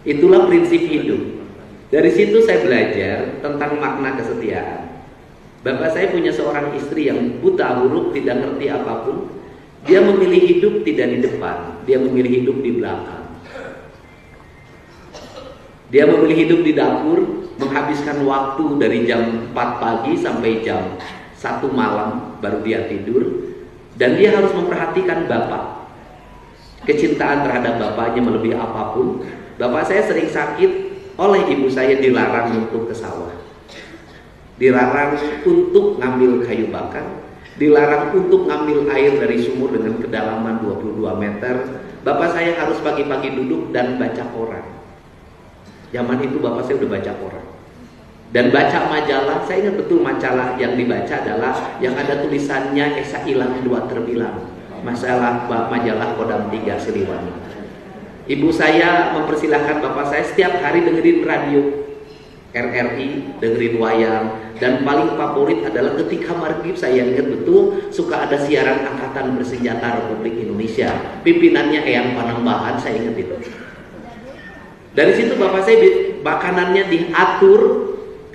Itulah prinsip hidup. Dari situ saya belajar tentang makna kesetiaan. Bapak saya punya seorang istri yang buta huruf, tidak ngerti apapun. Dia memilih hidup tidak di depan, dia memilih hidup di belakang. Dia memilih hidup di dapur, menghabiskan waktu dari jam 4 pagi sampai jam 1 malam baru dia tidur. Dan dia harus memperhatikan bapak. Kecintaan terhadap bapaknya melebihi apapun. Bapak saya sering sakit, oleh ibu saya dilarang untuk ke sawah, dilarang untuk ngambil kayu bakar, dilarang untuk ngambil air dari sumur dengan kedalaman 22 meter. Bapak saya harus pagi-pagi duduk dan baca koran. Zaman itu bapak saya udah baca koran dan baca majalah. Saya ingat betul majalah yang dibaca adalah yang ada tulisannya Esa Ilang Dua Terbilang, masalah majalah Kodam 3 Siliwangi. Ibu saya mempersilahkan bapak saya setiap hari dengerin radio RRI, dengerin wayang, dan paling favorit adalah ketika maghrib. Saya ingat betul suka ada siaran Angkatan Bersenjata Republik Indonesia, pimpinannya Eyang Panembahan, saya ingat itu. Dari situ bapak saya makanannya diatur,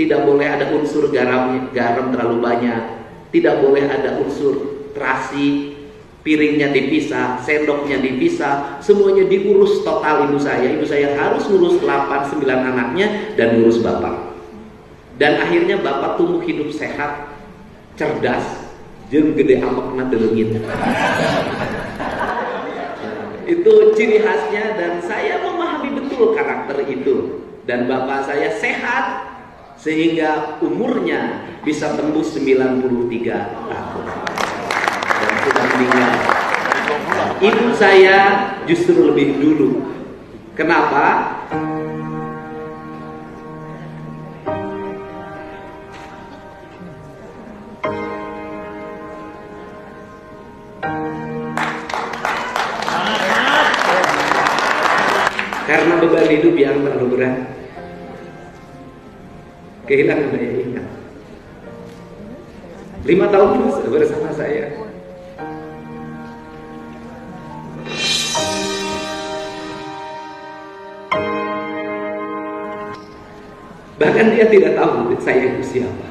tidak boleh ada unsur garam terlalu banyak, tidak boleh ada unsur terasi, piringnya dipisah, sendoknya dipisah, semuanya diurus total ibu saya. Ibu saya harus ngurus 8-9 anaknya dan ngurus bapak. Dan akhirnya bapak tumbuh hidup sehat, cerdas, jeung gede amakna delengit. Itu ciri khasnya dan saya memahami betul karakter itu. Dan bapak saya sehat sehingga umurnya bisa tembus 93 tahun. Dan sudah meninggal. Ibu saya justru lebih dulu. Kenapa? Karena beban hidup yang terlalu berat. Kehilangan daya ingat. 5 tahun bersama saya. Bahkan dia tidak tahu saya itu siapa.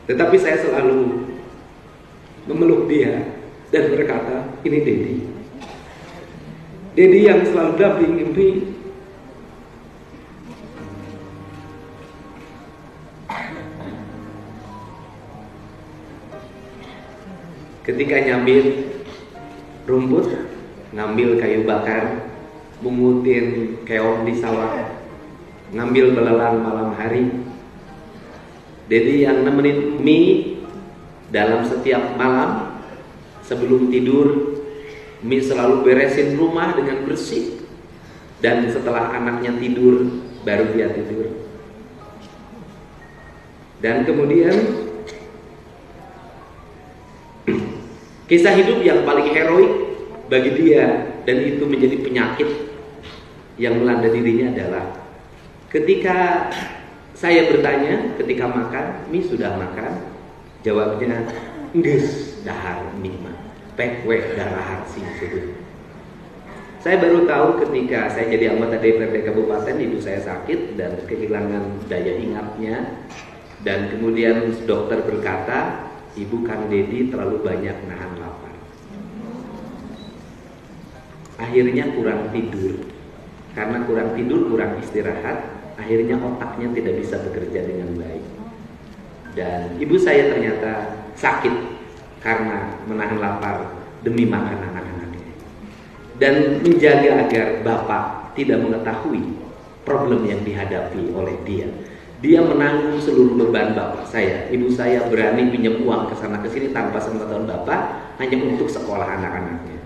Tetapi saya selalu memeluk dia dan berkata, ini Dedi. Dedi yang selalu damping mimpi. Ketika nyambil rumput, ngambil kayu bakar, mungutin keong di sawah, ngambil belalang malam hari. Dedi yang nemenin mie dalam setiap malam sebelum tidur. Mi selalu beresin rumah dengan bersih. Dan setelah anaknya tidur, baru dia tidur. Dan kemudian kisah hidup yang paling heroik bagi dia, dan itu menjadi penyakit yang melanda dirinya adalah ketika saya bertanya, ketika makan, Mi sudah makan? Jawabnya, geus dahar Mi mah, pek darah sih gitu. Saya baru tahu ketika saya jadi anggota DPRD Kabupaten, ibu saya sakit dan kehilangan daya ingatnya. Dan kemudian dokter berkata, ibu Kang Dedi terlalu banyak nahan lapar. Akhirnya kurang tidur. Karena kurang tidur, kurang istirahat, akhirnya otaknya tidak bisa bekerja dengan baik. Dan ibu saya ternyata sakit karena menahan lapar demi makan anak-anaknya. Dan menjaga agar bapak tidak mengetahui problem yang dihadapi oleh dia. Dia menanggung seluruh beban bapak saya. Ibu saya berani pinjam uang ke sana ke sini tanpa sepengetahuan bapak hanya untuk sekolah anak-anaknya.